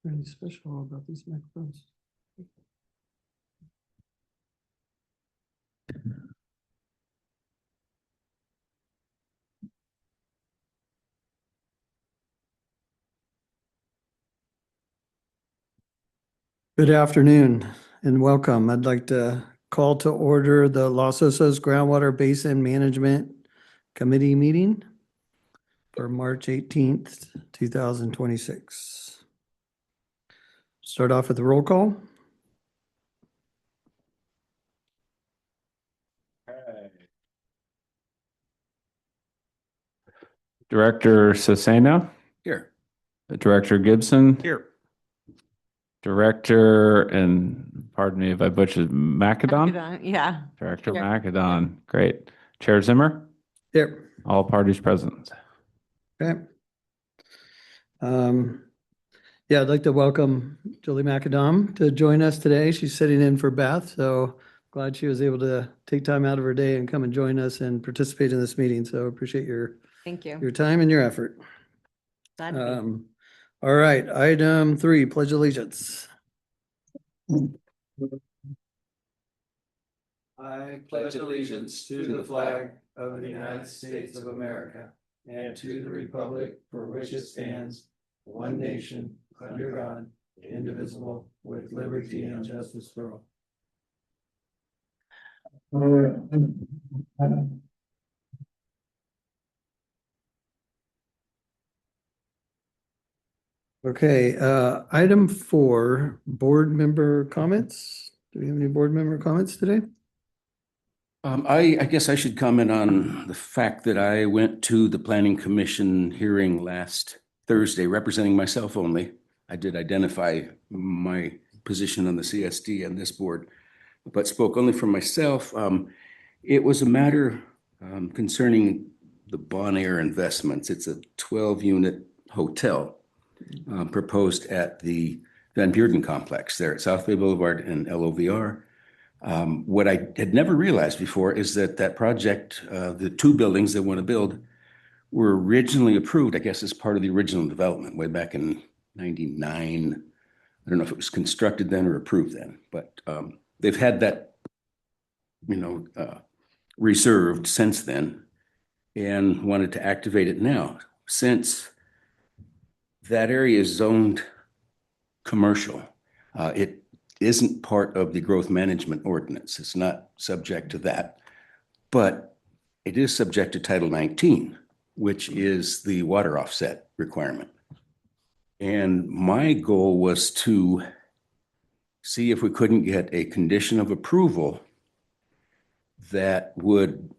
Anything special about these microphones? Good afternoon and welcome. I'd like to call to order the Osos Groundwater Basin Management Committee meeting for March 18th, 2026. Start off with the roll call. Director Cesena. Here. Director Gibson. Here. Director, and pardon me if I butchered, Macedon? Yeah. Director Here. Macedon. Great. Chair Zimmer. Here. All parties present. Okay. Yeah, I'd like to welcome Julie Macadam to join us today. She's sitting in for Beth, so glad she was able to take time out of her day and come and join us and participate in this meeting. So appreciate your Thank you. time and your effort. Glad to be. All right, item 3, pledge allegiance. I pledge allegiance to the flag of the United States of America and to the republic for which it stands, one nation, under God, indivisible, with liberty and justice for all. Okay, item 4, board member comments. Do we have any board member comments today? I guess I should comment on the fact that I went to the Planning Commission hearing last Thursday, representing myself only. I did identify my position on the CSD and this board, but spoke only for myself. It was a matter concerning the Bon Air investments. It's a 12-unit hotel proposed at the Van Buren complex there at South Bay Boulevard and LOVR. What I had never realized before is that project, the 2 buildings they want to build, were originally approved, I guess, as part of the original development way back in 99. I don't know if it was constructed then or approved then, but they've had that, reserved since then and wanted to activate it now. Since that area is zoned commercial, it isn't part of the growth management ordinance. It's not subject to that, but it is subject to Title 19, which is the water offset requirement. And my goal was to see if we couldn't get a condition of approval that would,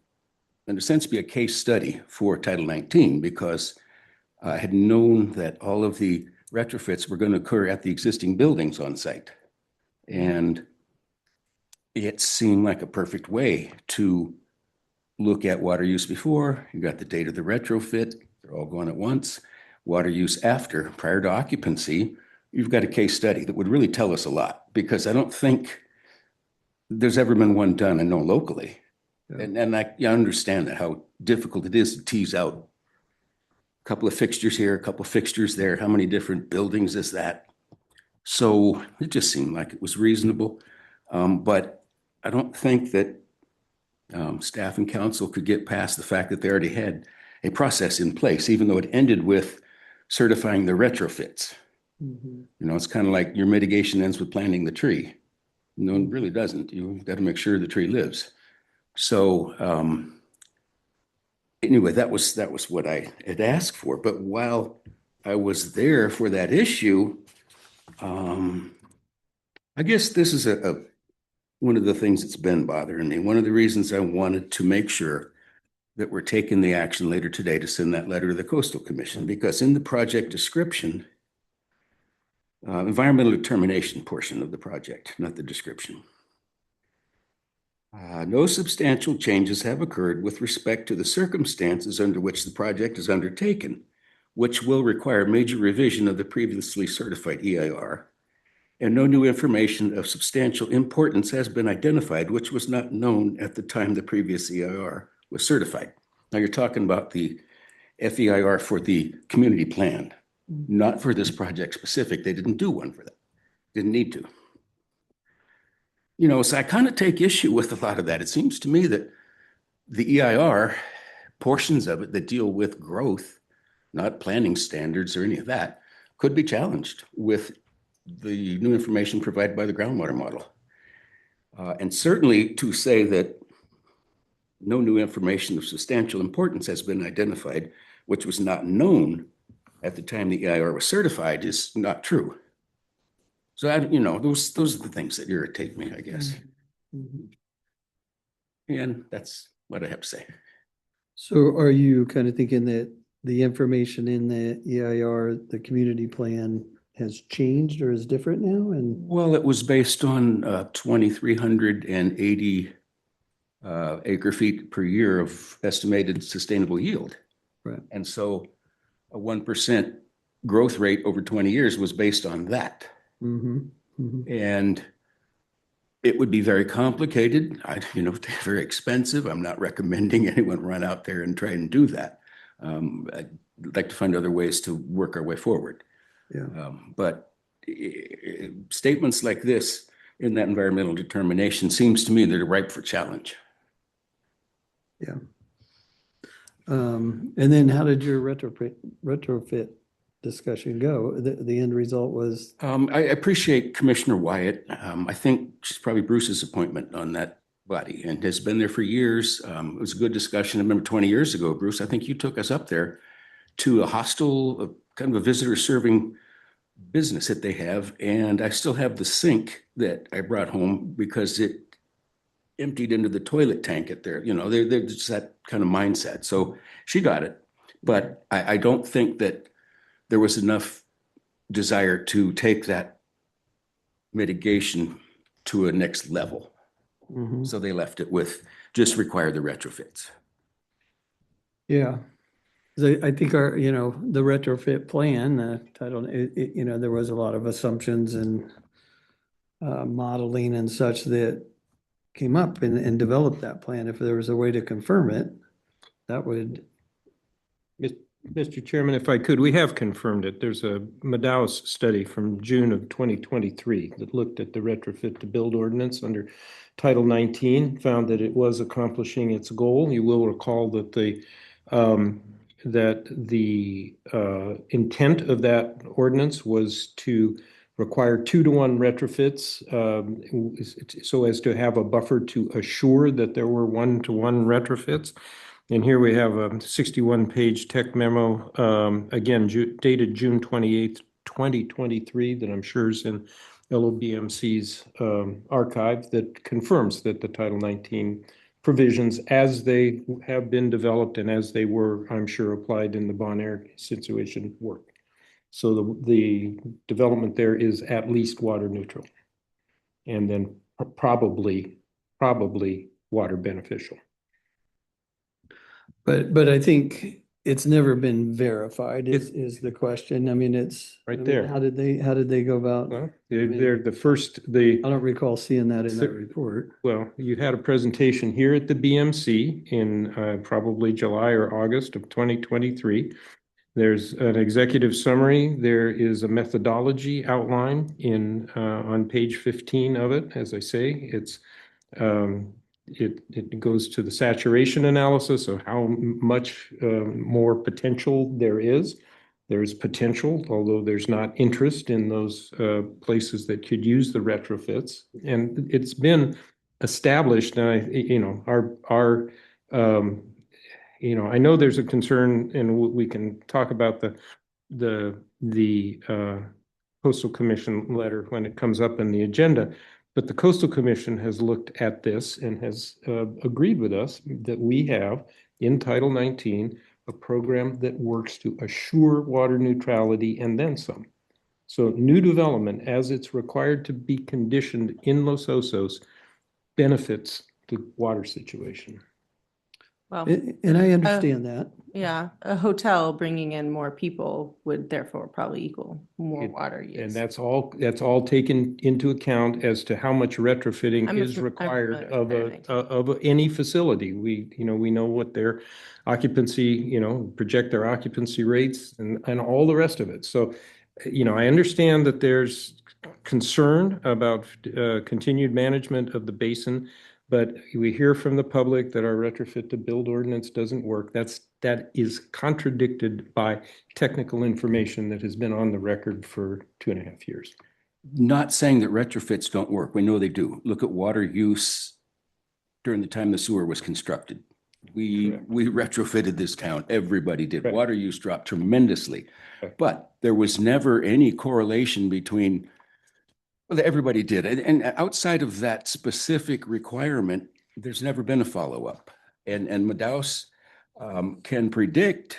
in a sense, be a case study for Title 19, because I had known that all of the retrofits were going to occur at the existing buildings on site. And it seemed like a perfect way to look at water use before. You got the date of the retrofit, they're all going at once. Water use after, prior to occupancy, you've got a case study that would really tell us a lot, because I don't think there's ever been one done, I know, locally. Yeah. And I understand that, how difficult it is to tease out a couple of fixtures here, a couple of fixtures there. How many different buildings is that? So it just seemed like it was reasonable. But I don't think that staff and council could get past the fact that they already had a process in place, even though it ended with certifying the retrofits. Mm-hmm. It's kind of like your mitigation ends with planting the tree. No, it really doesn't. You've got to make sure the tree lives. So anyway, that was what I had asked for. But while I was there for that issue, I guess this is one of the things that's been bothering me. One of the reasons I wanted to make sure that we're taking the action later today to send that letter to the Coastal Commission, because in the project description, environmental determination portion of the project, not the description, no substantial changes have occurred with respect to the circumstances under which the project is undertaken, which will require major revision of the previously certified EIR, and no new information of substantial importance has been identified, which was not known at the time the previous EIR was certified. Now you're talking about the FEIR for the community plan. not for this project specific. They didn't do one for that. Didn't need to. You know, so I kind of take issue with a lot of that. It seems to me that the EIR, portions of it that deal with growth, not planning standards or any of that, could be challenged with the new information provided by the groundwater model. And certainly to say that no new information of substantial importance has been identified, which was not known at the time the EIR was certified, is not true. So, those are the things that irritate me, I guess. And that's what I have to say. So are you kind of thinking that the information in the EIR, the community plan, has changed or is different now? And Well, it was based on 2,380 acre feet per year of estimated sustainable yield. Right. And so a 1% growth rate over 20 years was based on that. And it would be very complicated. Very expensive. I'm not recommending anyone run out there and try and do that. I'd like to find other ways to work our way forward. Yeah. But statements like this in that environmental determination seems to me that are ripe for challenge. Yeah. And then how did your retrofit discussion go? The end result was? I appreciate Commissioner Wyatt. I think she's probably Bruce's appointment on that body and has been there for years. It was a good discussion. I remember 20 years ago, Bruce, I think you took us up there to a hostel, kind of a visitor serving business that they have. And I still have the sink that I brought home because it emptied into the toilet tank at there. They're just that kind of mindset. So she got it. But I don't think that there was enough desire to take that mitigation to a next level. So they left it with just require the retrofits. Yeah. I think the retrofit plan, there was a lot of assumptions and modeling and such that came up and developed that plan. If there was a way to confirm it, that would. Mr. Chairman, if I could, we have confirmed it. There's a Madaus study from June of 2023 that looked at the retrofit to build ordinance under Title 19, found that it was accomplishing its goal. You will recall that the intent of that ordinance was to require 2-to-1 retrofits so as to have a buffer to assure that there were 1-to-1 retrofits. And here we have a 61-page tech memo, again, dated June 28th, 2023, that I'm sure is in LOBMC's archive, that confirms that the Title 19 provisions, as they have been developed and as they were, I'm sure, applied in the Bon Air situation, work. So the development there is at least water neutral, and then probably water beneficial. But I think it's never been verified is the question. I mean, it's right there. How did they go about? Well, they're the first. I don't recall seeing that in that report. Well, you had a presentation here at the BMC in probably July or August of 2023. There's an executive summary. There is a methodology outline on page 15 of it. As I say, it goes to the saturation analysis of how much more potential there is. There's potential, although there's not interest in those places that could use the retrofits. And it's been established, and I know there's a concern, and we can talk about the Coastal Commission letter when it comes up in the agenda. But the Coastal Commission has looked at this and has agreed with us that we have in Title 19 a program that works to assure water neutrality and then some. So new development, as it's required to be conditioned in Los Osos, benefits the water situation. Well, And I understand that. yeah, a hotel bringing in more people would therefore probably equal more It- water use. And that's all taken into account as to how much retrofitting I'm is I'm required familiar with of any facility. We know what their occupancy, project their occupancy rates and all the rest of it. So, I understand that there's concern about continued management of the basin, but we hear from the public that our retrofit to build ordinance doesn't work. That is contradicted by technical information that has been on the record for 2.5 years. Not saying that retrofits don't work. We know they do. Look at water use during the time the sewer was constructed. We Correct. retrofitted this town. Everybody did. Correct. Water use dropped tremendously. Correct. But there was never any correlation between, well, everybody did. And outside of that specific requirement, there's never been a follow-up. And Madaus can predict.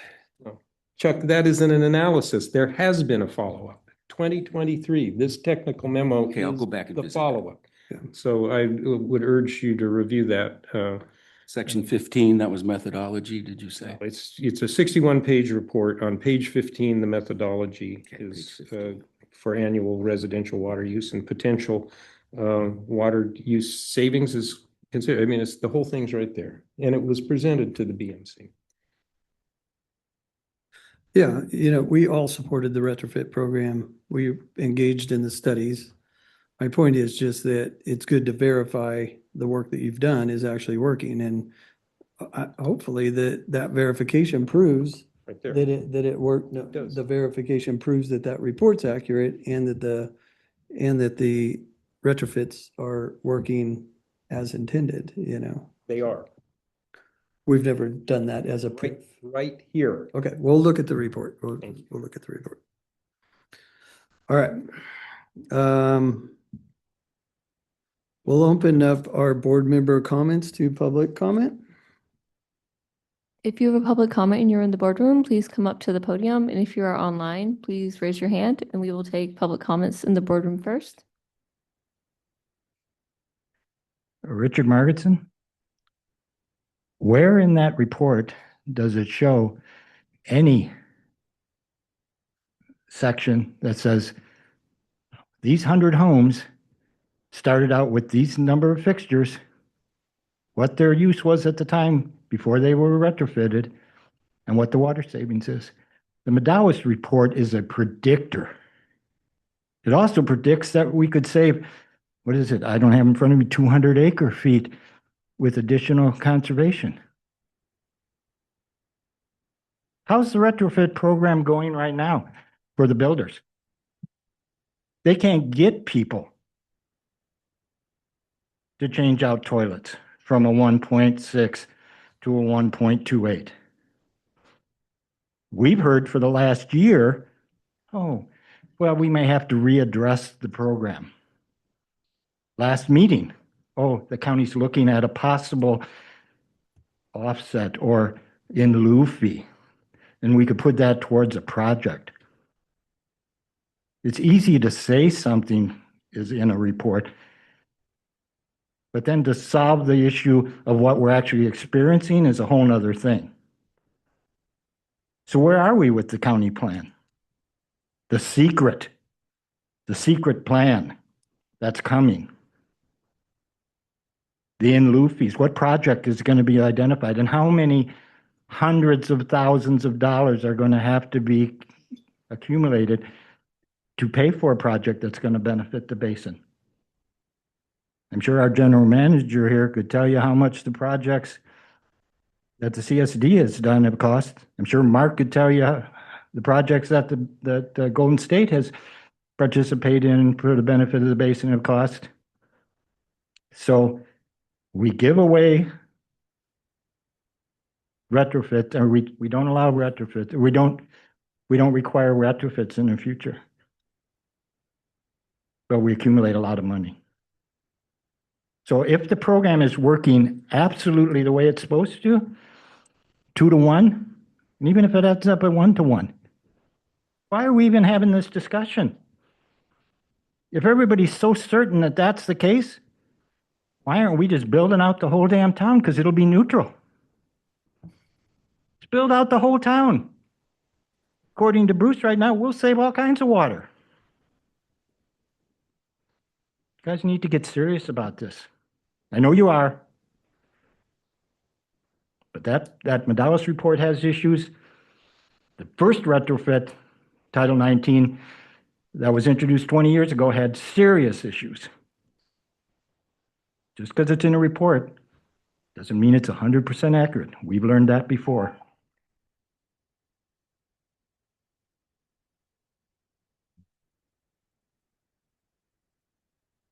Chuck, that isn't an analysis. There has been a follow-up. 2023, this technical memo Okay, I'll is go back and the visit that. follow-up. So I would urge you to review that. Section 15, that was methodology, did you say? It's a 61-page report. On page 15, the methodology Okay, is page 15. for annual residential water use and potential water use savings is considered. I mean, it's the whole thing's right there. And it was presented to the BMC. Yeah, we all supported the retrofit program. We engaged in the studies. My point is just that it's good to verify the work that you've done is actually working, and hopefully that verification proves Right there. that it worked. No, does. the verification proves that report's accurate and that the retrofits are working as intended, They are We've never done that as a right here. Okay, we'll look at the report. We'll Thank you. look at the report. All right. We'll open up our board member comments to public comment. If you have a public comment and you're in the boardroom, please come up to the podium. And if you are online, please raise your hand and we will take public comments in the boardroom first. Richard Margetson. Where in that report does it show any section that says these 100 homes started out with these number of fixtures, what their use was at the time before they were retrofitted, and what the water savings is? The Madaus report is a predictor. It also predicts that we could save, what is it? I don't have in front of me 200 acre feet with additional conservation. How's the retrofit program going right now for the builders? They can't get people to change out toilets from a 1.6 to a 1.28. We've heard for the last year, oh, well, we may have to readdress the program. Last meeting, oh, the county's looking at a possible offset or in lieu fee, and we could put that towards a project. It's easy to say something is in a report, but then to solve the issue of what we're actually experiencing is a whole nother thing. So where are we with the county plan? The secret plan that's coming. The in lieu fees, what project is going to be identified and how many hundreds of thousands of dollars are going to have to be accumulated to pay for a project that's going to benefit the basin? I'm sure our general manager here could tell you how much the projects that the CSD has done have cost. I'm sure Mark could tell you the projects that the Golden State has participated in for the benefit of the basin have cost. So we give away retrofit, or we don't allow retrofit. We don't require retrofits in the future, but we accumulate a lot of money. So if the program is working absolutely the way it's supposed to, 2 to 1, and even if it adds up at 1 to 1, why are we even having this discussion? If everybody's so certain that that's the case, why aren't we just building out the whole damn town? Because it'll be neutral. build out the whole town. According to Bruce, right now, we'll save all kinds of water. You guys need to get serious about this. I know you are. But that Medallis report has issues. The first retrofit, Title 19, that was introduced 20 years ago had serious issues. Just because it's in a report doesn't mean it's 100% accurate. We've learned that before.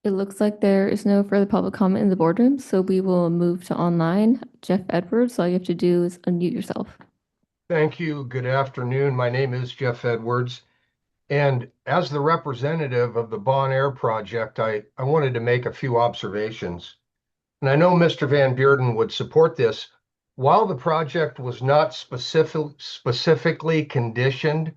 It looks like there is no further public comment in the boardroom, so we will move to online. Jeff Edwards, all you have to do is unmute yourself. Thank you. Good afternoon. My name is Jeff Edwards. And as the representative of the Bon Air project, I wanted to make a few observations. And I know Mr. Van Beerden would support this. While the project was not specifically conditioned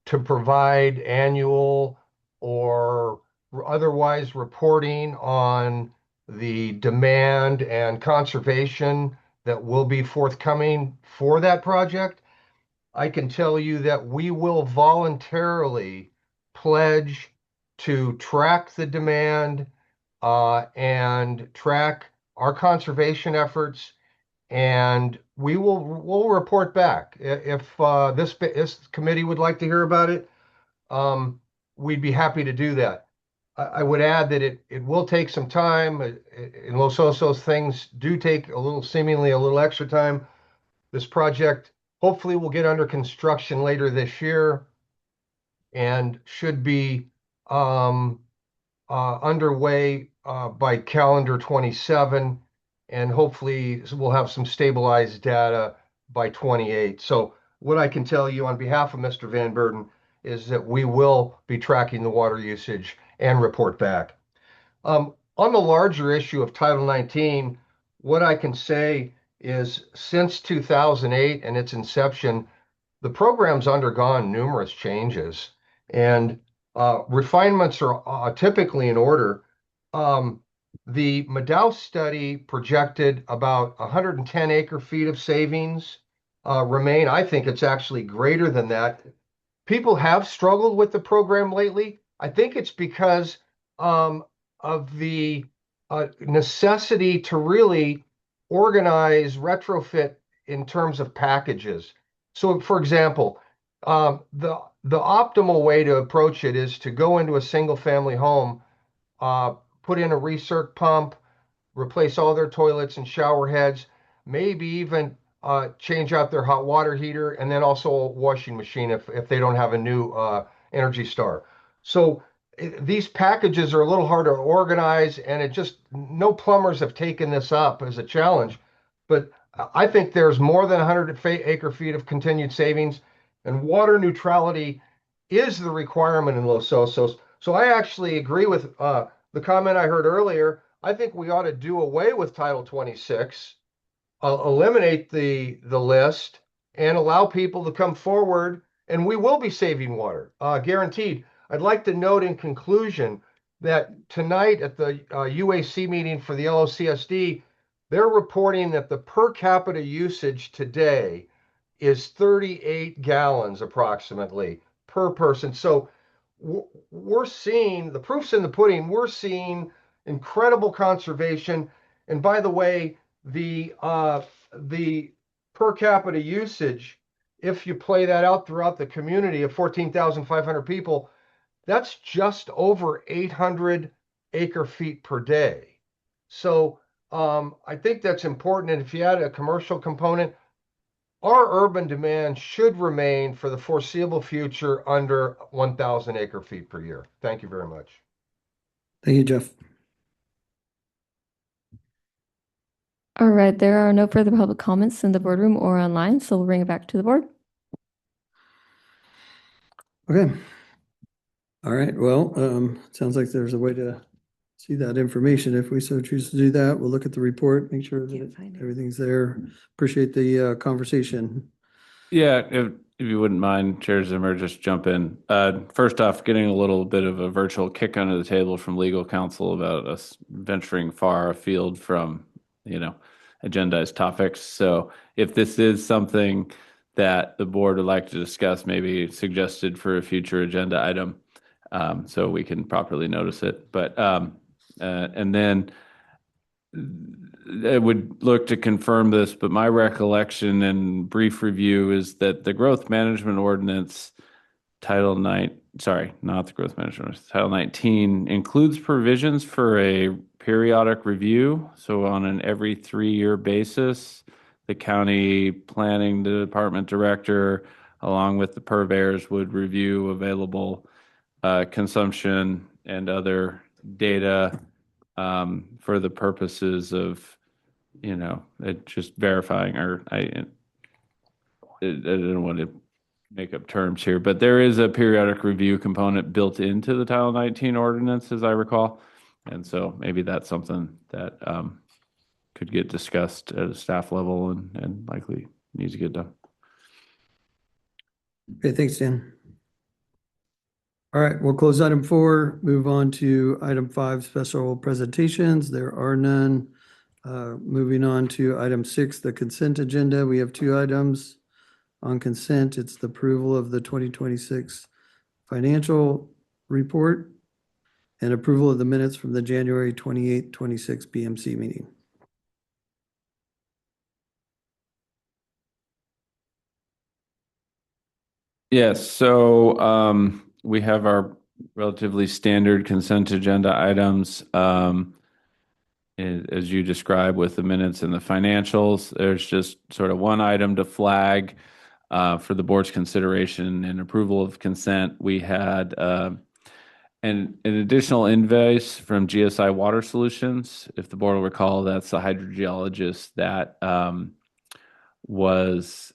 to provide annual or otherwise reporting on the demand and conservation that will be forthcoming for that project, I can tell you that we will voluntarily pledge to track the demand and track our conservation efforts, and we'll report back. If this committee would like to hear about it, we'd be happy to do that. I would add that it will take some time. In Los Osos, things do take seemingly a little extra time. This project hopefully will get under construction later this year and should be underway by calendar 27, and hopefully we'll have some stabilized data by 28. So what I can tell you on behalf of Mr. Van Beerden is that we will be tracking the water usage and report back. On the larger issue of Title 19, what I can say is since 2008 and its inception, the program's undergone numerous changes, and refinements are typically in order. The Medallis study projected about 110 acre-feet of savings remain. I think it's actually greater than that. People have struggled with the program lately. I think it's because of the necessity to really organize retrofit in terms of packages. So, for example, the optimal way to approach it is to go into a single-family home, put in a recirc pump, replace all their toilets and shower heads, maybe even change out their hot water heater, and then also a washing machine if they don't have a new Energy Star. So these packages are a little harder to organize, and no plumbers have taken this up as a challenge. But I think there's more than 100 acre-feet of continued savings, and water neutrality is the requirement in Los Osos. So I actually agree with the comment I heard earlier. I think we ought to do away with Title 26, eliminate the list, and allow people to come forward, and we will be saving water, guaranteed. I'd like to note in conclusion that tonight at the UAC meeting for the LOCSD, they're reporting that the per capita usage today is 38 gallons approximately per person. So we're seeing, the proof's in the pudding, we're seeing incredible conservation. And by the way, the per capita usage, if you play that out throughout the community of 14,500 people, that's just over 800 acre-feet per day. So I think that's important. And if you add a commercial component, our urban demand should remain for the foreseeable future under 1,000 acre-feet per year. Thank you very much. Thank you, Jeff. All right, there are no further public comments in the boardroom or online, so we'll bring it back to the board. Okay. All right, well, sounds like there's a way to see that information. If we so choose to do that, we'll look at the report, make sure that everything's there. Appreciate the conversation. Yeah, if you wouldn't mind, Chair Zimmer, just jump in. First off, getting a little bit of a virtual kick under the table from legal counsel about us venturing far afield from, agendized topics. So if this is something that the board would like to discuss, maybe suggested for a future agenda item, so we can properly notice it. But and then I would look to confirm this, but my recollection and brief review is that the growth management ordinance Title 9, sorry, not the growth management, Title 19 includes provisions for a periodic review. So on an every 3-year basis, the county planning department director, along with the purveyors, would review available consumption and other data for the purposes of, just verifying, or I don't want to make up terms here, but there is a periodic review component built into the Title 19 ordinance, as I recall. And so maybe that's something that could get discussed at a staff level and likely needs to get done. Okay, thanks, Dan. All right, we'll close item 4, move on to item 5, special presentations. There are none. Moving on to item 6, the consent agenda. We have 2 items on consent. It's the approval of the 2026 financial report and approval of the minutes from the January 28, 26 BMC meeting. Yes, so we have our relatively standard consent agenda items. As you described with the minutes and the financials, there's just sort of one item to flag for the board's consideration and approval of consent. We had an additional invoice from GSI Water Solutions. If the board will recall, that's the hydrogeologist that was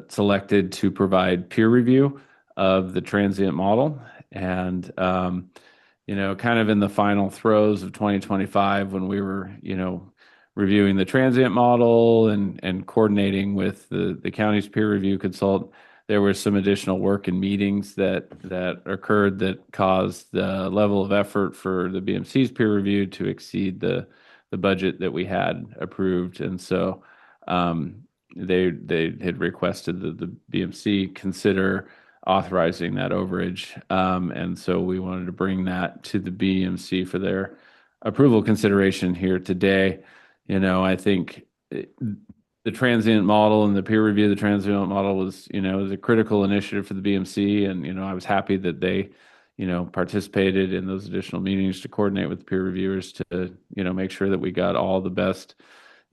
selected to provide peer review of the transient model. And, kind of in the final throes of 2025, when we were, reviewing the transient model and coordinating with the county's peer review consultant, there was some additional work and meetings that occurred that caused the level of effort for the BMC's peer review to exceed the budget that we had approved. And so they had requested that the BMC consider authorizing that overage. And so we wanted to bring that to the BMC for their approval consideration here today. I think the transient model and the peer review of the transient model was a critical initiative for the BMC. And, I was happy that they, participated in those additional meetings to coordinate with the peer reviewers to, make sure that we got all the best,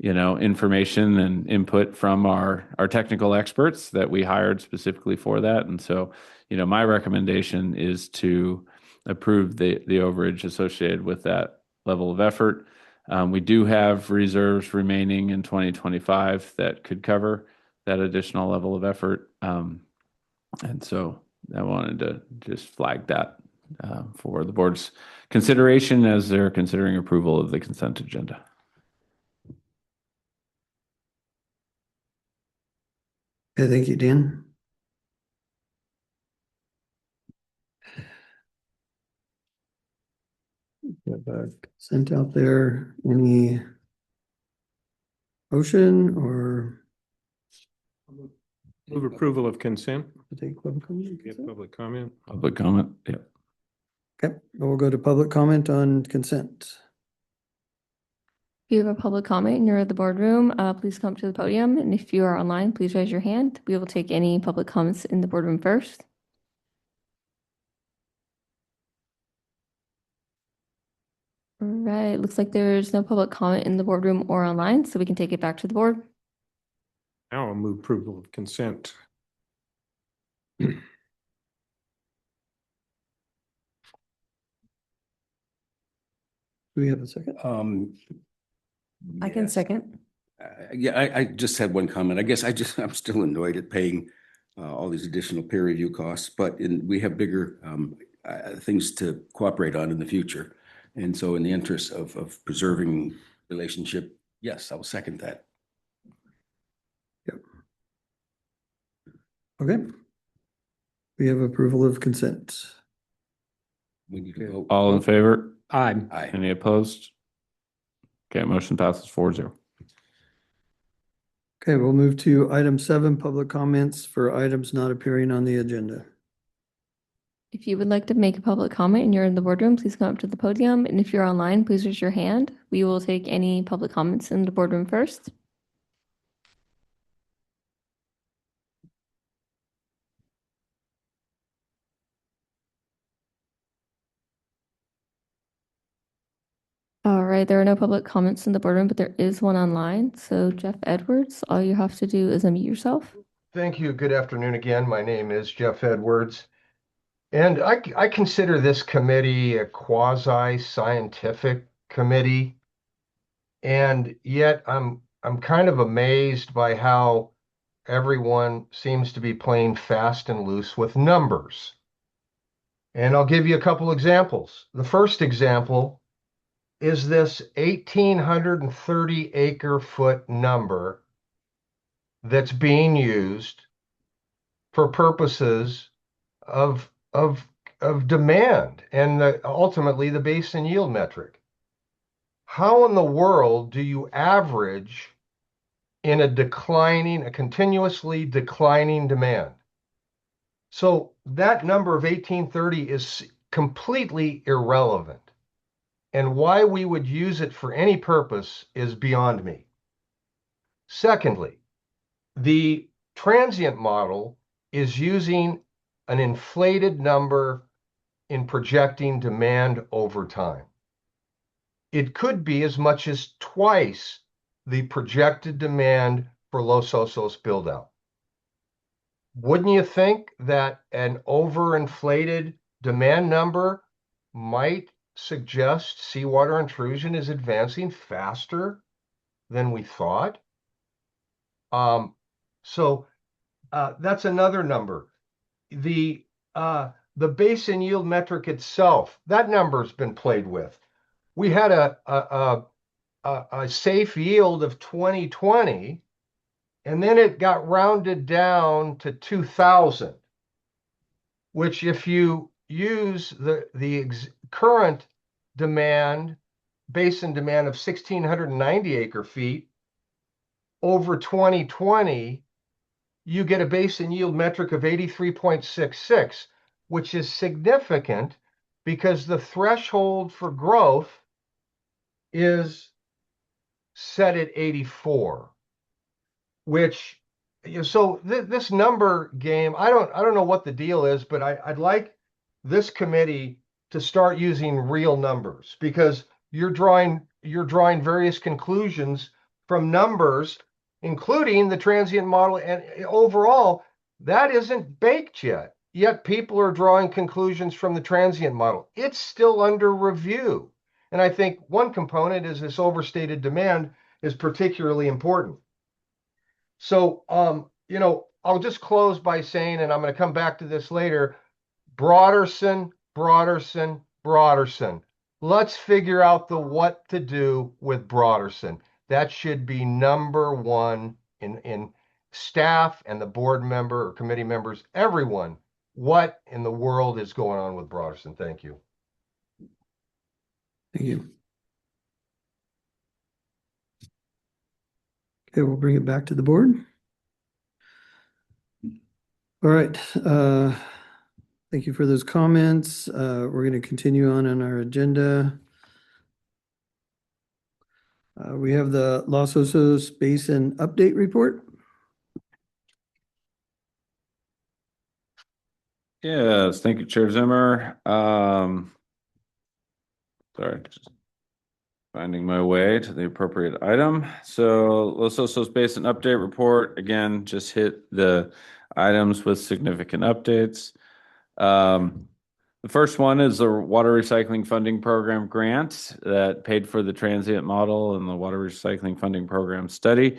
information and input from our technical experts that we hired specifically for that. And so, my recommendation is to approve the overage associated with that level of effort. We do have reserves remaining in 2025 that could cover that additional level of effort. And so I wanted to just flag that for the board's consideration as they're considering approval of the consent agenda. Okay, thank you, Dan. We have a consent out there. Any motion or Move approval of consent. take public comment? Get public comment. Public comment? Yeah. Okay, we'll go to public comment on consent. If you have a public comment and you're at the boardroom, please come up to the podium. And if you are online, please raise your hand. We will take any public comments in the boardroom first. All right, looks like there's no public comment in the boardroom or online, so we can take it back to the board. Now I'll move approval of consent. Do we have a second? I can yes. second. Yeah, I just had one comment. I guess I'm still annoyed at paying all these additional peer review costs, but we have bigger things to cooperate on in the future. And so in the interest of preserving relationship, yes, I will second that. Yep. Okay. We have approval of consent. We need to vote. All in favor? Aye. Aye. Any opposed? Okay, motion passes 4-0. Okay, we'll move to item 7, public comments for items not appearing on the agenda. If you would like to make a public comment and you're in the boardroom, please come up to the podium. And if you're online, please raise your hand. We will take any public comments in the boardroom first. All right, there are no public comments in the boardroom, but there is one online. So Jeff Edwards, all you have to do is unmute yourself. Thank you. Good afternoon again. My name is Jeff Edwards. And I consider this committee a quasi-scientific committee. And yet I'm kind of amazed by how everyone seems to be playing fast and loose with numbers. And I'll give you a couple examples. The first example is this 1,830 acre foot number that's being used for purposes of demand and ultimately the basin yield metric. How in the world do you average in a continuously declining demand? So that number of 1830 is completely irrelevant. And why we would use it for any purpose is beyond me. Secondly, the transient model is using an inflated number in projecting demand over time. It could be as much as twice the projected demand for Los Osos build-out. Wouldn't you think that an overinflated demand number might suggest seawater intrusion is advancing faster than we thought? So that's another number. The basin yield metric itself, that number's been played with. We had a safe yield of 2020, and then it got rounded down to 2000, which if you use the current demand, basin demand of 1,690 acre feet over 2020, you get a basin yield metric of 83.66, which is significant because the threshold for growth is set at 84, which, so this number game, I don't know what the deal is, but I'd like this committee to start using real numbers, because you're drawing various conclusions from numbers, including the transient model, and overall that isn't baked yet people are drawing conclusions from the transient model. It's still under review. And I think one component is this overstated demand is particularly important. So, I'll just close by saying, and I'm going to come back to this later, Broderson. Let's figure out what to do with Broderson. That should be number one in staff and the board member or committee members, everyone. What in the world is going on with Broderson? Thank you. Thank you. Okay, we'll bring it back to the board. All right. Thank you for those comments. We're going to continue on our agenda. We have the Los Osos Basin update report. Yes, thank you, Chair Zimmer. Sorry, just finding my way to the appropriate item. So Los Osos Basin update report, again, just hit the items with significant updates. The first one is the Water Recycling Funding Program grant that paid for the transient model and the Water Recycling Funding Program study.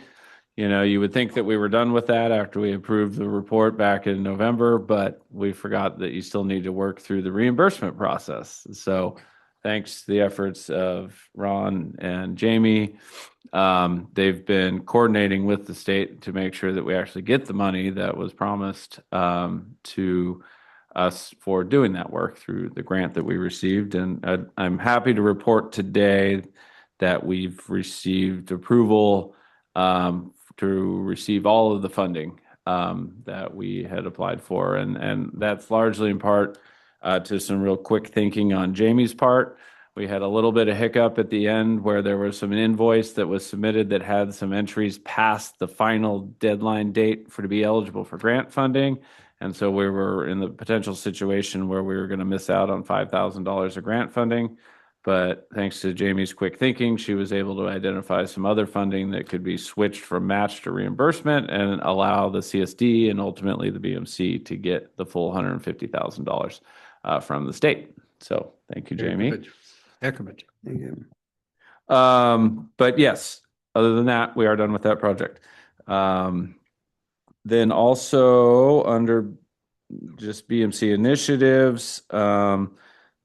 You would think that we were done with that after we approved the report back in November, but we forgot that you still need to work through the reimbursement process. So thanks to the efforts of Ron and Jamie, they've been coordinating with the state to make sure that we actually get the money that was promised to us for doing that work through the grant that we received. And I'm happy to report today that we've received approval to receive all of the funding that we had applied for. And that's largely in part to some real quick thinking on Jamie's part. We had a little bit of hiccup at the end where there was some invoice that was submitted that had some entries past the final deadline date to be eligible for grant funding. And so we were in the potential situation where we were going to miss out on $5,000 of grant funding. But thanks to Jamie's quick thinking, she was able to identify some other funding that could be switched from match to reimbursement and allow the CSD and ultimately the BMC to get the full $150,000 from the state. So thank you, Jamie. Heck of a job. Thank you. But yes, other than that, we are done with that project. Then also under just BMC initiatives,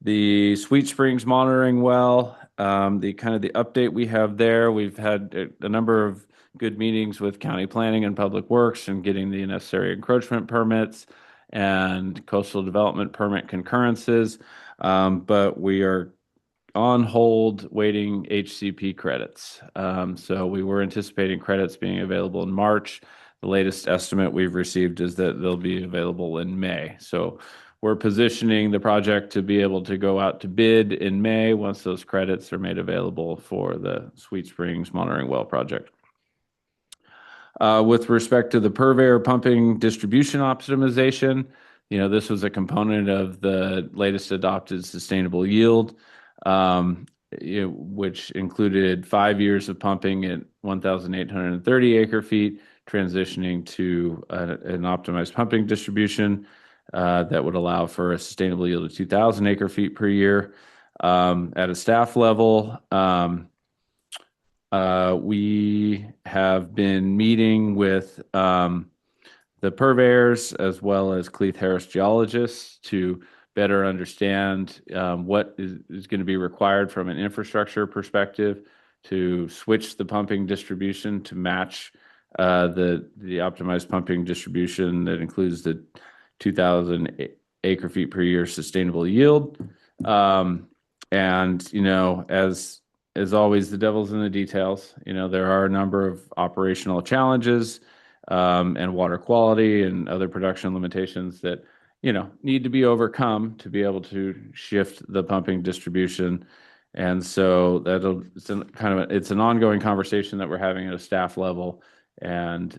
the Sweet Springs monitoring well, the update we have there, we've had a number of good meetings with county planning and public works and getting the necessary encroachment permits and coastal development permit concurrences. But we are on hold waiting HCP credits. So we were anticipating credits being available in March. The latest estimate we've received is that they'll be available in May. So we're positioning the project to be able to go out to bid in May once those credits are made available for the Sweet Springs monitoring well project. With respect to the purveyor pumping distribution optimization, this was a component of the latest adopted sustainable yield, which included 5 years of pumping at 1,830 acre feet, transitioning to an optimized pumping distribution that would allow for a sustainable yield of 2,000 acre feet per year. At a staff level, we have been meeting with the purveyors as well as Cleeth Harris geologists to better understand what is going to be required from an infrastructure perspective to switch the pumping distribution to match the optimized pumping distribution that includes the 2,000 acre feet per year sustainable yield. And as always, the devil's in the details. There are a number of operational challenges and water quality and other production limitations that need to be overcome to be able to shift the pumping distribution. And so it's an ongoing conversation that we're having at a staff level. And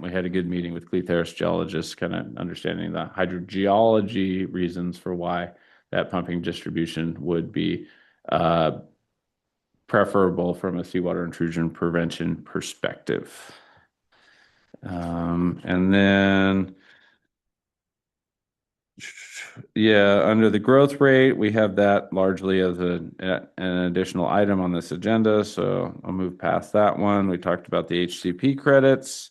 we had a good meeting with Cleeth Harris geologists, kind of understanding the hydrogeology reasons for why that pumping distribution would be preferable from a seawater intrusion prevention perspective. And then, under the growth rate, we have that largely as an additional item on this agenda. So I'll move past that one. We talked about the HCP credits.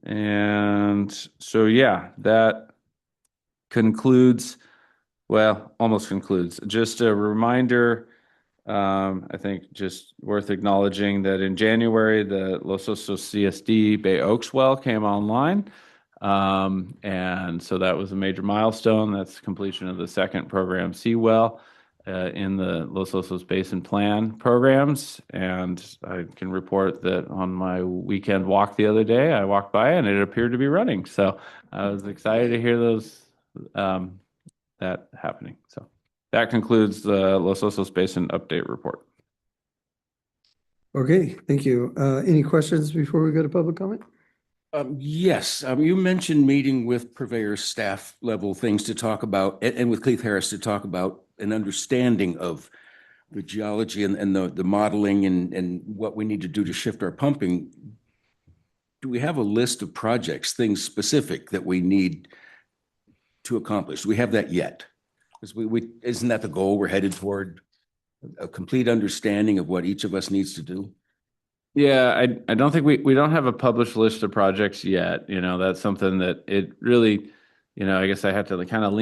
And so, that almost concludes. Just a reminder, I think just worth acknowledging that in January, the Los Osos CSD Bay Oaks well came online. And so that was a major milestone. That's completion of the second program C well in the Los Osos Basin Plan programs. And I can report that on my weekend walk the other day, I walked by and it appeared to be running. So I was excited to hear those that happening. So that concludes the Los Osos Basin update report. Okay, thank you. Any questions before we go to public comment? Yes, you mentioned meeting with purveyor staff level things to talk about, and with Cleeth Harris to talk about an understanding of the geology and the modeling and what we need to do to shift our pumping. Do we have a list of projects, things specific that we need to accomplish? Do we have that yet? Because isn't that the goal? We're headed toward a complete understanding of what each of us needs to do. Yeah, I don't think we don't have a published list of projects yet. That's something that it really, I guess I have to kind of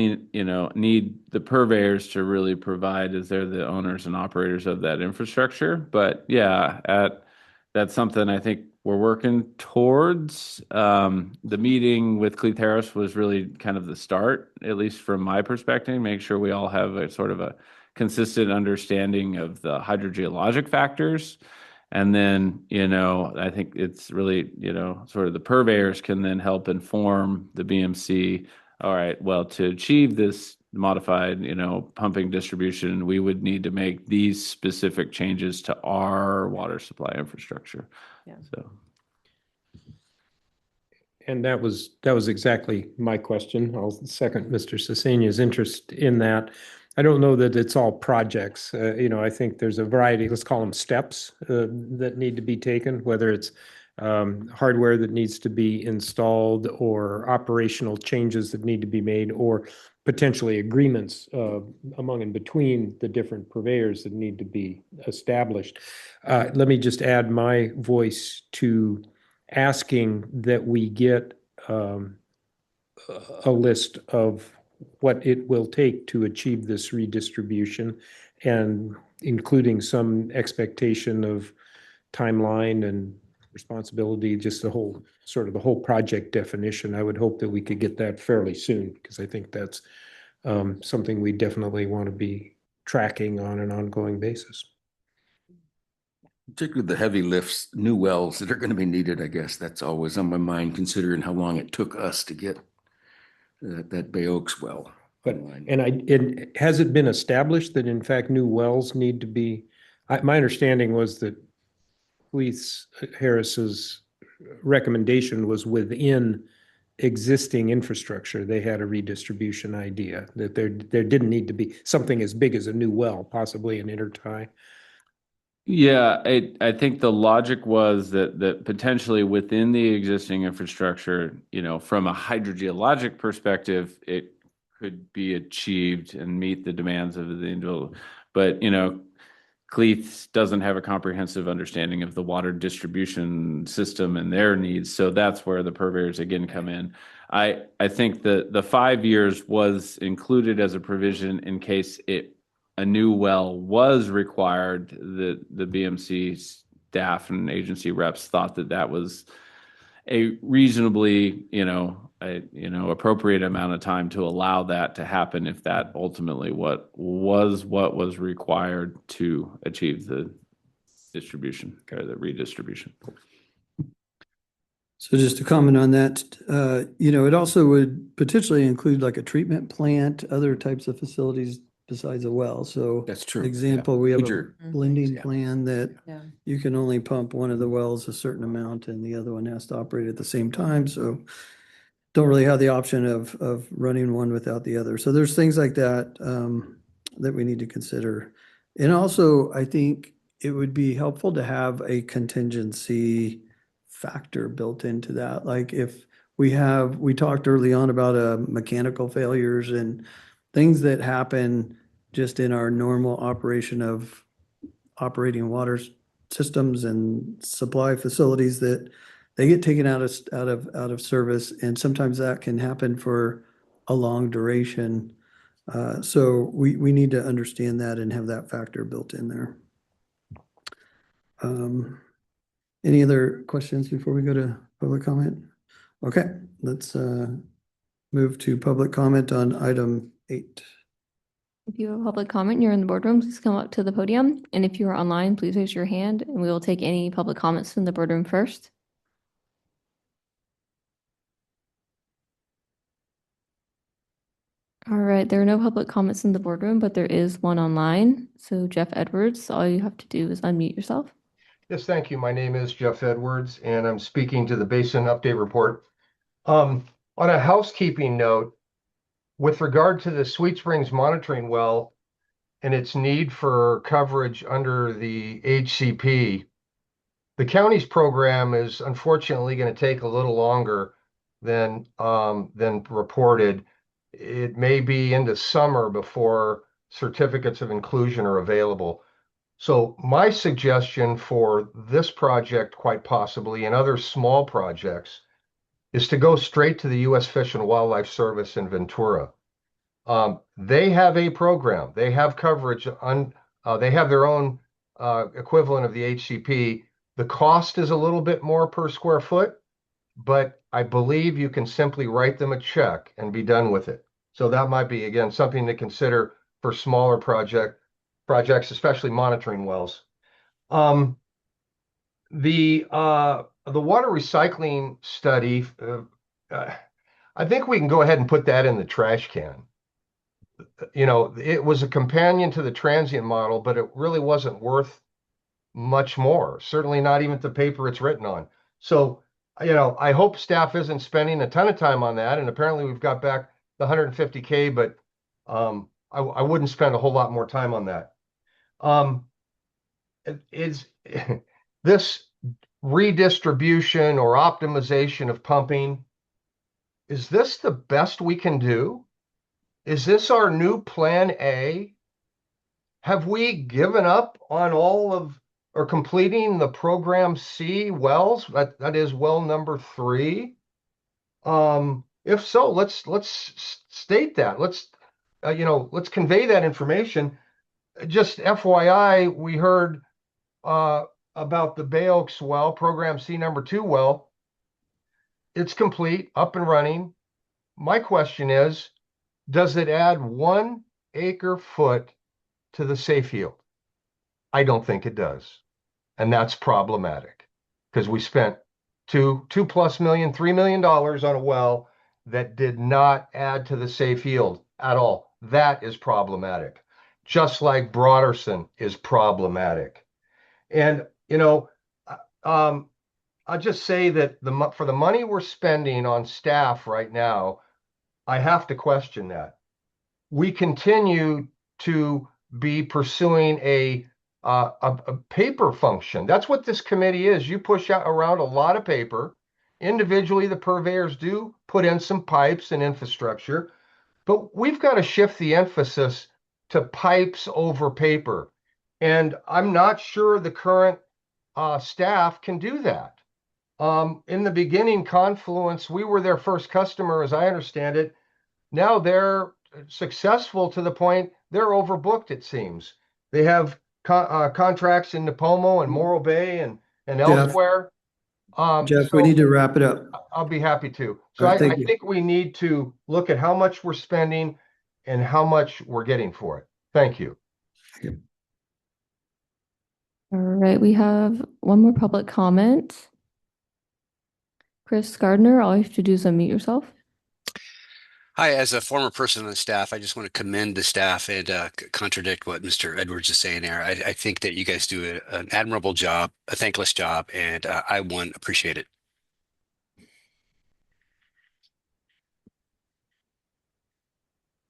need the purveyors to really provide, as they're the owners and operators of that infrastructure. But that's something I think we're working towards. The meeting with Cleeth Harris was really kind of the start, at least from my perspective, make sure we all have a sort of a consistent understanding of the hydrogeologic factors. And then, I think it's really, sort of the purveyors can then help inform the BMC. All right, well, to achieve this modified, pumping distribution, we would need to make these specific changes to our water supply infrastructure. Yeah. So, And that was exactly my question. I'll second Mr. Sesenia's interest in that. I don't know that it's all projects. I think there's a variety, let's call them steps, that need to be taken, whether it's hardware that needs to be installed or operational changes that need to be made, or potentially agreements among and between the different purveyors that need to be established. Let me just add my voice to asking that we get a list of what it will take to achieve this redistribution, and including some expectation of timeline and responsibility, just the whole project definition. I would hope that we could get that fairly soon, because I think that's something we definitely want to be tracking on an ongoing basis. Particularly the heavy lifts, new wells that are going to be needed, I guess that's always on my mind, considering how long it took us to get that Bay Oaks well. But, has it been established that in fact new wells need to be, my understanding was that Cleese Harris's recommendation was within existing infrastructure. They had a redistribution idea that there didn't need to be something as big as a new well, possibly an intertie. yeah, I think the logic was that potentially within the existing infrastructure, from a hydrogeologic perspective, it could be achieved and meet the demands of the individual. But, Cleeth doesn't have a comprehensive understanding of the water distribution system and their needs. So that's where the purveyors again come in. I think the 5 years was included as a provision in case a new well was required. The BMC staff and agency reps thought that was a reasonably, appropriate amount of time to allow that to happen, if that ultimately what was required to achieve the distribution or the redistribution. So just to comment on that, it also would potentially include like a treatment plant, other types of facilities besides a well. So That's true. example, we have a Major- blending Yeah. plan that Yeah. you can only pump one of the wells a certain amount and the other one has to operate at the same time. So don't really have the option of running one without the other. So there's things like that that we need to consider. And also, I think it would be helpful to have a contingency factor built into that. Like if we talked early on about mechanical failures and things that happen just in our normal operation of operating water systems and supply facilities, that they get taken out of service, and sometimes that can happen for a long duration. So we need to understand that and have that factor built in there. Any other questions before we go to public comment? Okay, let's move to public comment on item 8. If you have a public comment and you're in the boardroom, please come up to the podium. And if you are online, please raise your hand and we will take any public comments from the boardroom first. All right, there are no public comments in the boardroom, but there is one online. So Jeff Edwards, all you have to do is unmute yourself. Yes, thank you. My name is Jeff Edwards, and I'm speaking to the Basin Update Report. On a housekeeping note, with regard to the Sweet Springs monitoring well and its need for coverage under the HCP, the county's program is unfortunately going to take a little longer than reported. It may be into summer before certificates of inclusion are available. So my suggestion for this project, quite possibly, and other small projects, is to go straight to the U.S. Fish and Wildlife Service in Ventura. They have a program. They have coverage on. They have their own equivalent of the HCP. The cost is a little bit more per square foot, but I believe you can simply write them a check and be done with it. So that might be, again, something to consider for smaller projects, especially monitoring wells. The water recycling study, I think we can go ahead and put that in the trash can. You know, it was a companion to the transient model, but it really wasn't worth much more. Certainly not even the paper it's written on. So, you know, I hope staff isn't spending a ton of time on that. And apparently we've got back the 150K, but I wouldn't spend a whole lot more time on that. Is this redistribution or optimization of pumping, is this the best we can do? Is this our new plan A? Have we given up on all of or completing the program C wells? That is well number 3. If so, let's state that. Let's let's convey that information. Just FYI, we heard about the Bay Oaks well, program C number 2 well. It's complete, up and running. My question is, does it add 1 acre foot to the safe yield? I don't think it does. And that's problematic because we spent $2+ million, $3 million on a well that did not add to the safe yield at all. That is problematic. Just like Broderson is problematic. And, you know, I'll just say that for the money we're spending on staff right now, I have to question that. We continue to be pursuing a paper function. That's what this committee is. You push out around a lot of paper. Individually, the purveyors do put in some pipes and infrastructure, but we've got to shift the emphasis to pipes over paper. And I'm not sure the current staff can do that. In the beginning, Confluence, we were their first customer, as I understand it. Now they're successful to the point they're overbooked, it seems. They have contracts in Nipomo and Morro Bay and elsewhere. Jeff, we need to wrap it up. I'll be happy to. So All right, I thank you. think we need to look at how much we're spending and how much we're getting for it. Thank you. All right, we have one more public comment. Chris Gardner, all you have to do is unmute yourself. Hi, as a former person on the staff, I just want to commend the staff and contradict what Mr. Edwards is saying there. I think that you guys do an admirable job, a thankless job, and I appreciate it.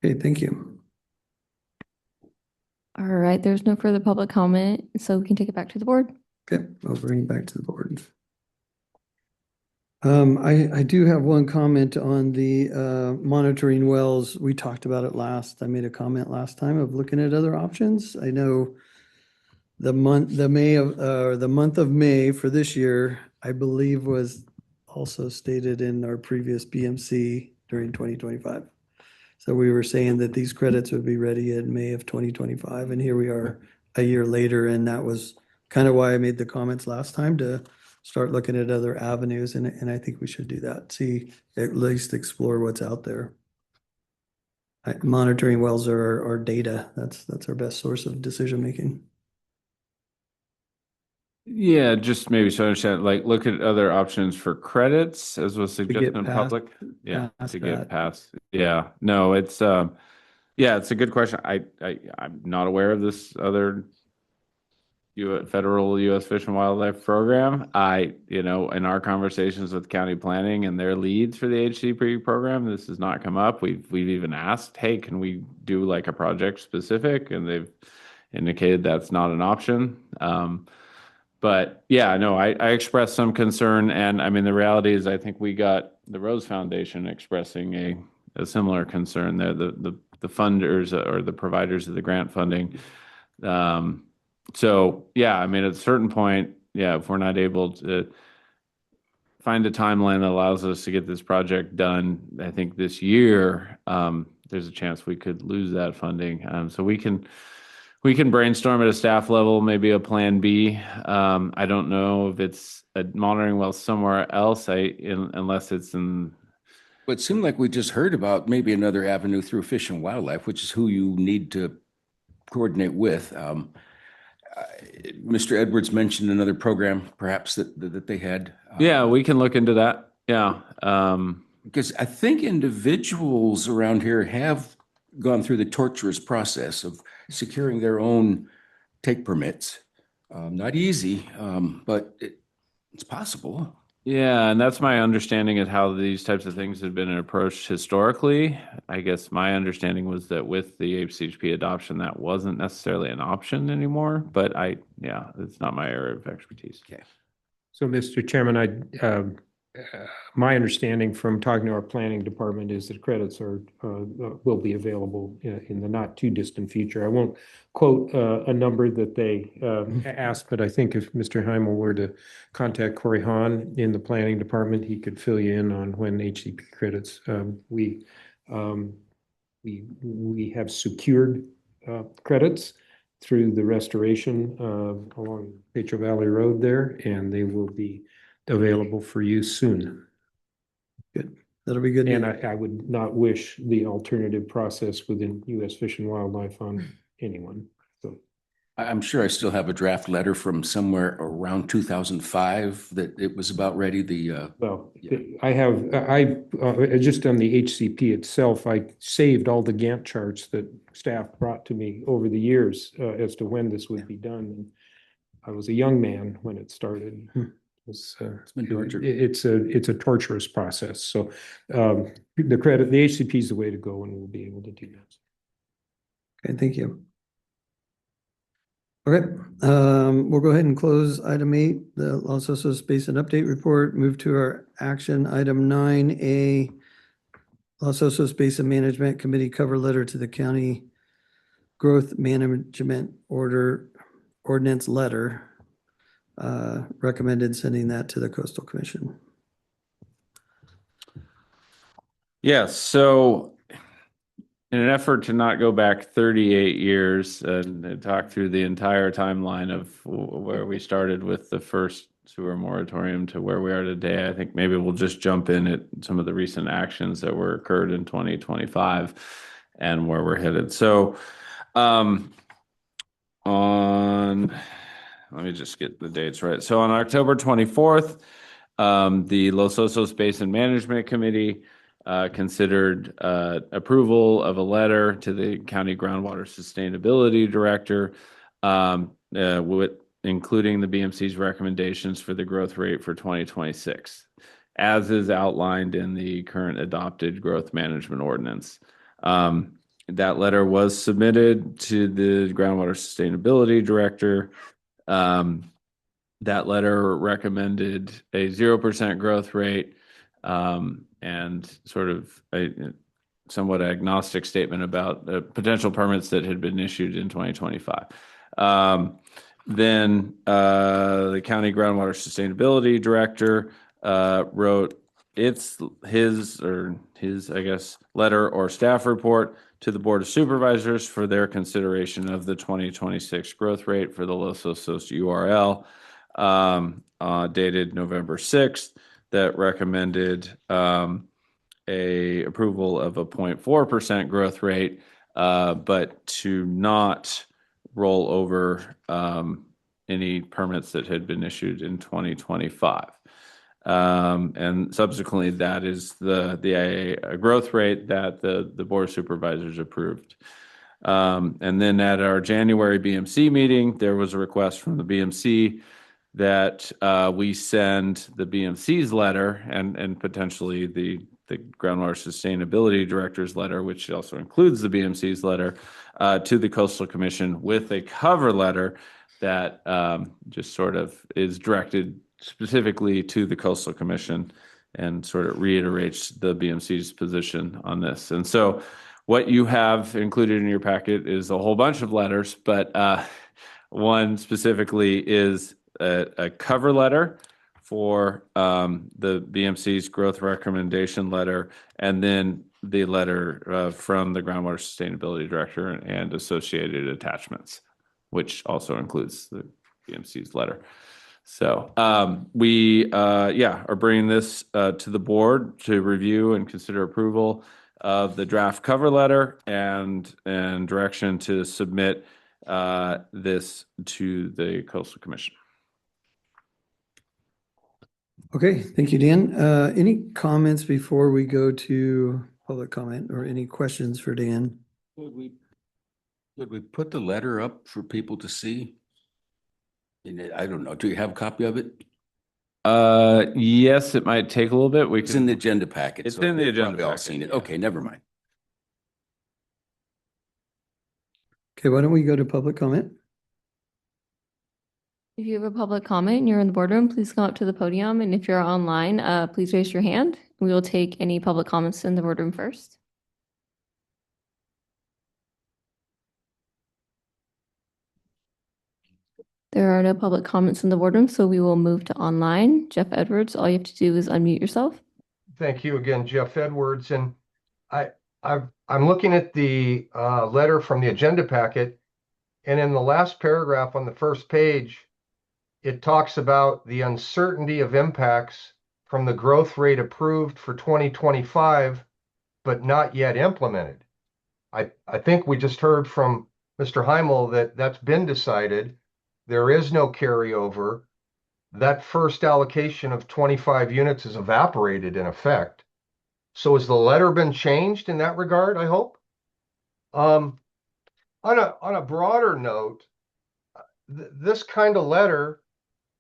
Okay, thank you. All right, there's no further public comment, so we can take it back to the board. Okay, I'll bring it back to the board. I do have one comment on the monitoring wells. We talked about it last. I made a comment last time of looking at other options. I know the month of May for this year, I believe, was also stated in our previous BMC during 2025. So we were saying that these credits would be ready in May of 2025, and here we are a year later, and that was kind of why I made the comments last time, to start looking at other avenues, and I think we should do that. See, at least explore what's out there. Monitoring wells are our data. That's our best source of decision making. Yeah, just maybe so I understand, like look at other options for credits as was suggested in past- public. Yeah, past to get that. past. Yeah, no, it's it's a good question. I'm not aware of this other federal U.S. Fish and Wildlife Program. In our conversations with county planning and their leads for the HCP program, this has not come up. We've even asked, hey, can we do like a project specific? And they've indicated that's not an option. But yeah, no, I expressed some concern, and I mean the reality is I think we got the Rose Foundation expressing a similar concern there. The funders or the providers of the grant funding. So yeah, I mean at a certain point, yeah, if we're not able to find a timeline that allows us to get this project done, I think this year, there's a chance we could lose that funding. So we can brainstorm at a staff level, maybe a plan B. I don't know if it's a monitoring well somewhere else, unless it's in. But it seemed like we just heard about maybe another avenue through Fish and Wildlife, which is who you need to coordinate with. Mr. Edwards mentioned another program perhaps that they had. Yeah, we can look into that. Yeah. Because I think individuals around here have gone through the torturous process of securing their own take permits. Not easy, but it's possible. Yeah, and that's my understanding of how these types of things have been approached historically. I guess my understanding was that with the HCHP adoption, that wasn't necessarily an option anymore, but yeah, it's not my area of expertise. Okay. So, Mr. Chairman, my understanding from talking to our planning department is that credits will be available in the not too distant future. I won't quote a number that they asked, but I think if Mr. Heimel were to contact Corey Hahn in the planning department, he could fill you in on when HCP credits. We have secured credits through the restoration along Petro Valley Road there, and they will be available for use soon. Good. That'll be good. And I would not wish the alternative process within U.S. Fish and Wildlife on anyone. So I'm sure I still have a draft letter from somewhere around 2005 that it was about ready. well, Yeah. I just on the HCP itself, I saved all the Gantt charts that staff brought to me over the years as to when this would be done. And I was a young man when it started. It's been torture. It's a torturous process. So the HCP is the way to go, and we'll be able to do that. Okay, thank you. Okay, we'll go ahead and close item 8, the Los Osos Basin Update Report. Move to our action item 9A, Los Osos Basin Management Committee cover letter to the County Growth Management Ordinance letter. Recommended sending that to the Coastal Commission. Yes, so in an effort to not go back 38 years and talk through the entire timeline of where we started with the first sewer moratorium to where we are today, I think maybe we'll just jump in at some of the recent actions that were occurred in 2025 and where we're headed. So let me just get the dates right. So on October 24th, the Los Osos Basin Management Committee considered approval of a letter to the County Groundwater Sustainability Director, including the BMC's recommendations for the growth rate for 2026, as is outlined in the current adopted growth management ordinance. That letter was submitted to the Groundwater Sustainability Director. That letter recommended a 0% growth rate and sort of a somewhat agnostic statement about the potential permits that had been issued in 2025. Then the County Groundwater Sustainability Director wrote his, I guess, letter or staff report to the Board of Supervisors for their consideration of the 2026 growth rate for the Los Osos URL, dated November 6th, that recommended a approval of a 0.4% growth rate, but to not roll over any permits that had been issued in 2025. And subsequently, that is the growth rate that the Board of Supervisors approved. And then at our January BMC meeting, there was a request from the BMC that we send the BMC's letter and potentially the Groundwater Sustainability Director's letter, which also includes the BMC's letter, to the Coastal Commission with a cover letter that just sort of is directed specifically to the Coastal Commission and sort of reiterates the BMC's position on this. And so what you have included in your packet is a whole bunch of letters, but one specifically is a cover letter for the BMC's growth recommendation letter, and then the letter from the Groundwater Sustainability Director and associated attachments, which also includes the BMC's letter. So we are bringing this to the board to review and consider approval of the draft cover letter and direction to submit this to the Coastal Commission. Okay, thank you, Dan. Any comments before we go to public comment or any questions for Dan? Could we put the letter up for people to see? I don't know. Do you have a copy of it? Yes, it might take a little bit. It's in the agenda packet. It's so in the they've agenda probably all packet, seen it. yeah. Okay, never mind. Okay, why don't we go to public comment? If you have a public comment and you're in the boardroom, please come up to the podium. And if you're online, please raise your hand. We will take any public comments in the boardroom first. There are no public comments in the boardroom, so we will move to online. Jeff Edwards, all you have to do is unmute yourself. Thank you again, Jeff Edwards. And I'm looking at the letter from the agenda packet, and in the last paragraph on the first page, it talks about the uncertainty of impacts from the growth rate approved for 2025, but not yet implemented. I think we just heard from Mr. Heimel that that's been decided. There is no carryover. That first allocation of 25 units is evaporated in effect. So has the letter been changed in that regard, I hope? On a broader note, this kind of letter,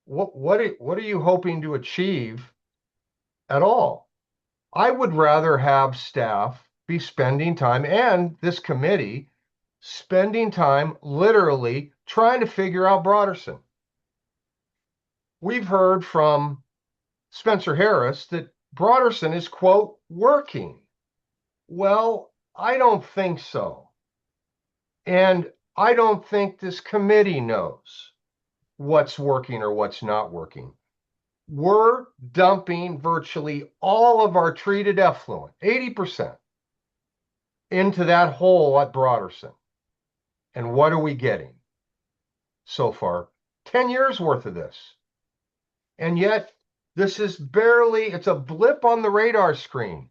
what are you hoping to achieve at all? I would rather have staff be spending time, and this committee spending time literally trying to figure out Broderson. We've heard from Spencer Harris that Broderson is, quote, working. Well, I don't think so. And I don't think this committee knows what's working or what's not working. We're dumping virtually all of our treated effluent, 80%, into that hole at Broderson. And what are we getting so far? 10 years worth of this. And yet, this is barely, it's a blip on the radar screen.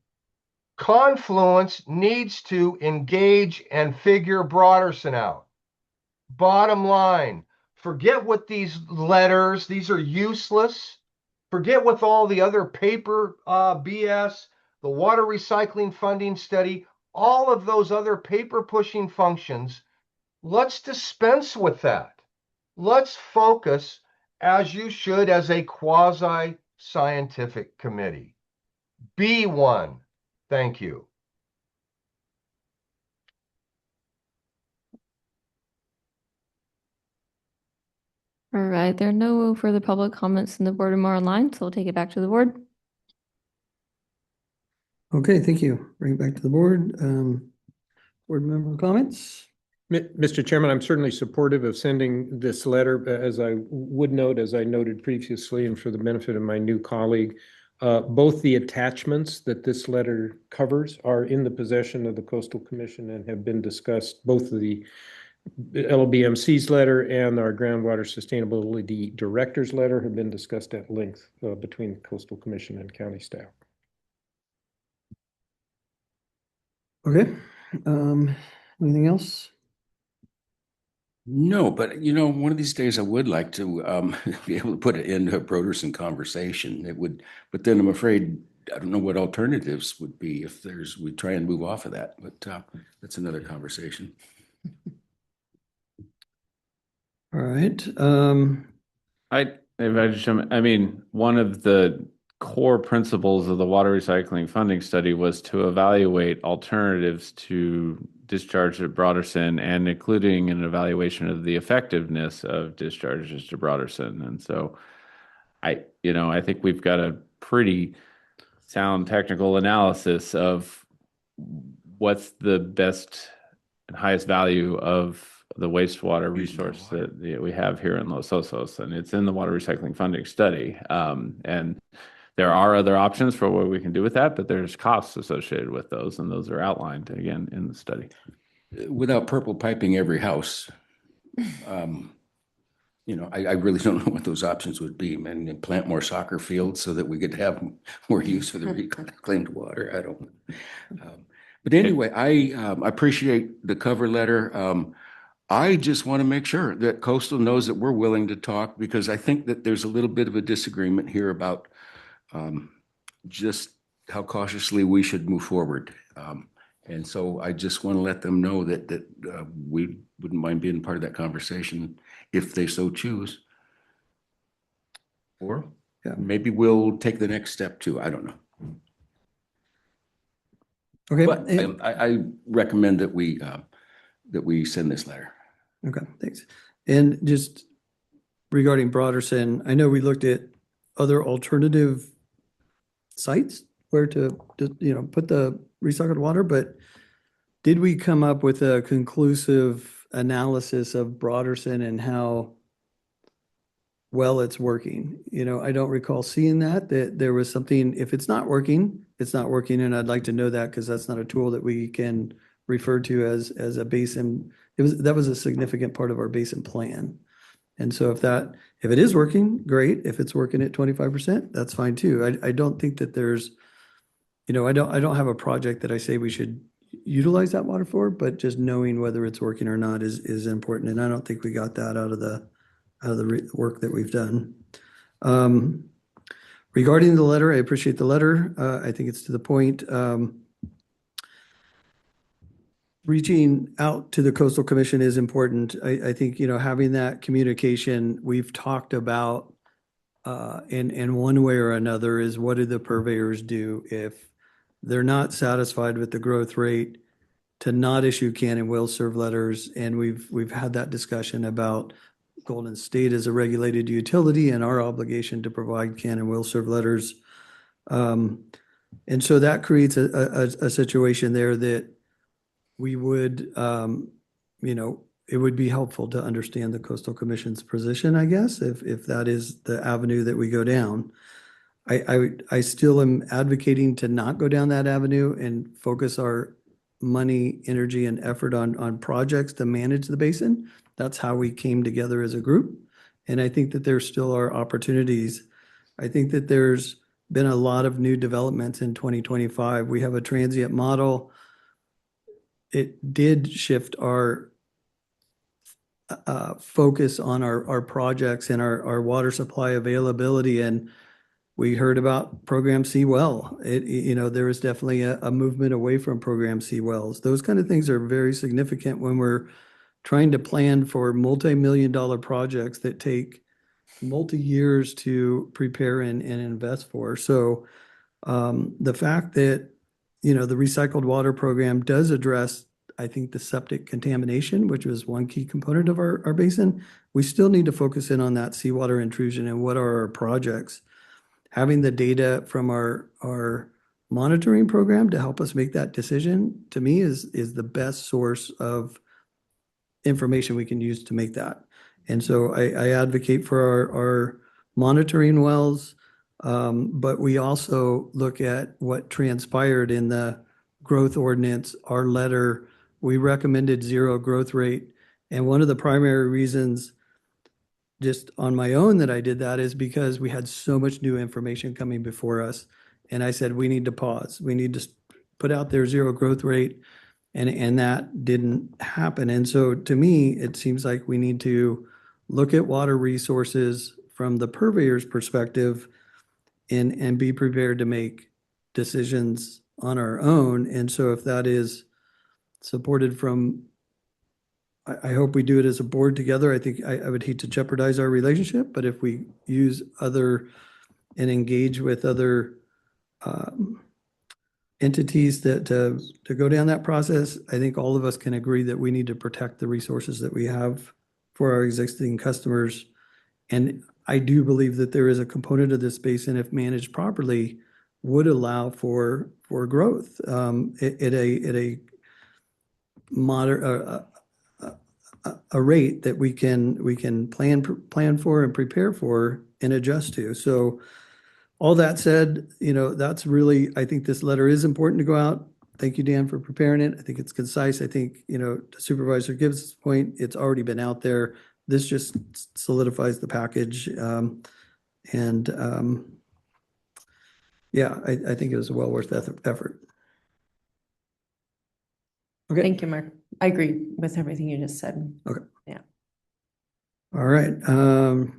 Confluence needs to engage and figure Broderson out. Bottom line, forget what these letters, these are useless. Forget with all the other paper BS, the water recycling funding study, all of those other paper pushing functions. Let's dispense with that. Let's focus, as you should, as a quasi-scientific committee. Be one. Thank you. All right, there are no further public comments in the boardroom or online, so we'll take it back to the board. Okay, thank you. Bring it back to the board. Board member comments? Mr. Chairman, I'm certainly supportive of sending this letter, as I would note, as I noted previously, and for the benefit of my new colleague, both the attachments that this letter covers are in the possession of the Coastal Commission and have been discussed, both the LBMC's letter and our Groundwater Sustainability Director's letter have been discussed at length between the Coastal Commission and county staff. Okay. Anything else? No, but one of these days I would like to be able to put an end to a Broderson conversation. It would, but then I'm afraid I don't know what alternatives would be if we try and move off of that. But that's another conversation. All right. I mean, one of the core principles of the water recycling funding study was to evaluate alternatives to discharge at Broderson, and including an evaluation of the effectiveness of discharges to Broderson. And so I think we've got a pretty sound technical analysis of what's the best and highest value of the wastewater resource that we have here in Los Osos, and it's in the water recycling funding study. And there are other options for what we can do with that, but there's costs associated with those, and those are outlined again in the study. Without purple piping every house, I really don't know what those options would be. Man, plant more soccer fields so that we could have more use of the reclaimed water. I don't know. But anyway, I appreciate the cover letter. I just want to make sure that Coastal knows that we're willing to talk, because I think that there's a little bit of a disagreement here about just how cautiously we should move forward. And so I just want to let them know that we wouldn't mind being part of that conversation if they so choose. Or Yeah. maybe we'll take the next step too. I don't know. Okay. But I recommend that we send this letter. Okay, thanks. And just regarding Broderson, I know we looked at other alternative sites where to put the recycled water, but did we come up with a conclusive analysis of Broderson and how well it's working? I don't recall seeing that there was something, if it's not working, it's not working, and I'd like to know that, because that's not a tool that we can refer to as a basin. That was a significant part of our basin plan. And so if it is working, great. If it's working at 25%, that's fine too. I don't think that there's, I don't have a project that I say we should utilize that water for, but just knowing whether it's working or not is important. And I don't think we got that out of the work that we've done. Regarding the letter, I appreciate the letter. I think it's to the point. Reaching out to the Coastal Commission is important. I think, having that communication we've talked about in one way or another is, what do the purveyors do if they're not satisfied with the growth rate, to not issue can and will serve letters? And we've had that discussion about Golden State as a regulated utility and our obligation to provide can and will serve letters. And so that creates a situation there that we would, it would be helpful to understand the Coastal Commission's position, I guess, if that is the avenue that we go down. I still am advocating to not go down that avenue and focus our money, energy, and effort on projects to manage the basin. That's how we came together as a group. And I think that there still are opportunities. I think that there's been a lot of new developments in 2025. We have a transient model. It did shift our focus on our projects and our water supply availability. And we heard about Program C well. There was definitely a movement away from Program C wells. Those kind of things are very significant when we're trying to plan for multi-million-dollar projects that take multi-years to prepare and invest for. So the fact that, the recycled water program does address, I think, the septic contamination, which was one key component of our basin, we still need to focus in on that seawater intrusion and what are our projects. Having the data from our monitoring program to help us make that decision, to me, is the best source of information we can use to make that. And so I advocate for our monitoring wells, but we also look at what transpired in the growth ordinance, our letter. We recommended 0 growth rate. And one of the primary reasons, just on my own, that I did that is because we had so much new information coming before us. And I said, we need to pause. We need to put out there 0 growth rate. And that didn't happen. And so to me, it seems like we need to look at water resources from the purveyor's perspective and be prepared to make decisions on our own. And so if that is supported from, I hope we do it as a board together. I think I would hate to jeopardize our relationship, but if we use other and engage with other entities that to go down that process, I think all of us can agree that we need to protect the resources that we have for our existing customers. And I do believe that there is a component of this basin, if managed properly, would allow for growth at a moderate a rate that we can plan for and prepare for and adjust to. So all that said, that's really, I think this letter is important to go out. Thank you, Dan, for preparing it. I think it's concise. I think, to Supervisor Gibbs' point, it's already been out there. This just solidifies the package. Yeah, I think it was well worth the effort. Okay, Thank you, Mark. I agree with everything you just said. all right.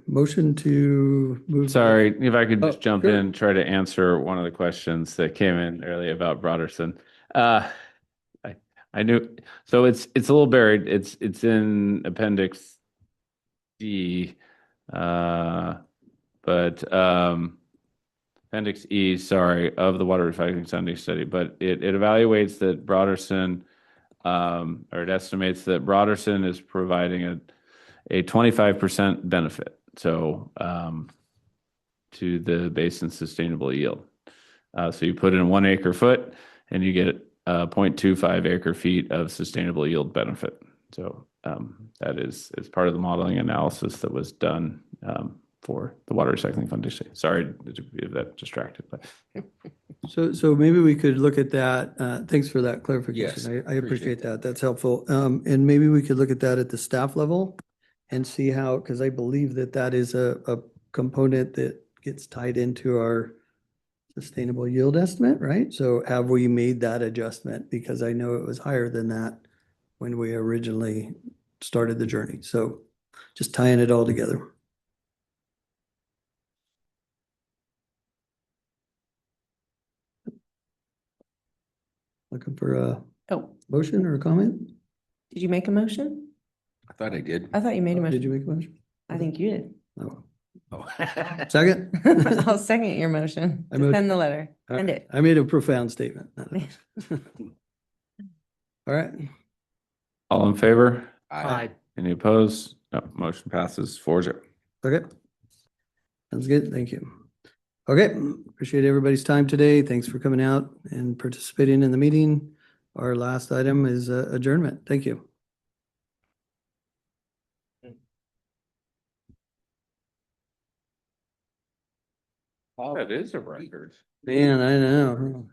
Motion to move. Sorry, if I could Oh, just jump sure. in and try to answer one of the questions that came in earlier about Broderson. I knew, so it's a little buried. It's in Appendix D, but Appendix E, sorry, of the water recycling Sunday study. But it evaluates that Broderson, or it estimates that Broderson is providing a 25% benefit. So to the basin sustainable yield. So you put in 1 acre foot and you get 0.25 acre feet of sustainable yield benefit. So that is part of the modeling analysis that was done for the Water Recycling Foundation. Sorry if that distracted, but So maybe we could look at that. Thanks for that clarification. Yes, I appreciate appreciate that. That's helpful. And maybe we could look at that at the staff level and see how, because I believe that that is a component that gets tied into our sustainable yield estimate, right? So have we made that adjustment? Because I know it was higher than that when we originally started the journey. So just tying it all together. Looking for a Oh, motion or a comment? did you make a motion? I thought I did. I thought you made a Did you motion. make a motion? I think you did. No. Oh. Second? I'll second your motion. I To moved- send the letter. Send it. I made a profound statement. All right. all in favor? Aye. Any opposed? No, motion passes 4-0. Okay. Sounds good. Thank you. Okay. Appreciate everybody's time today. Thanks for coming out and participating in the meeting. Our last item is adjournment. Thank you. That is a record. Man, I know.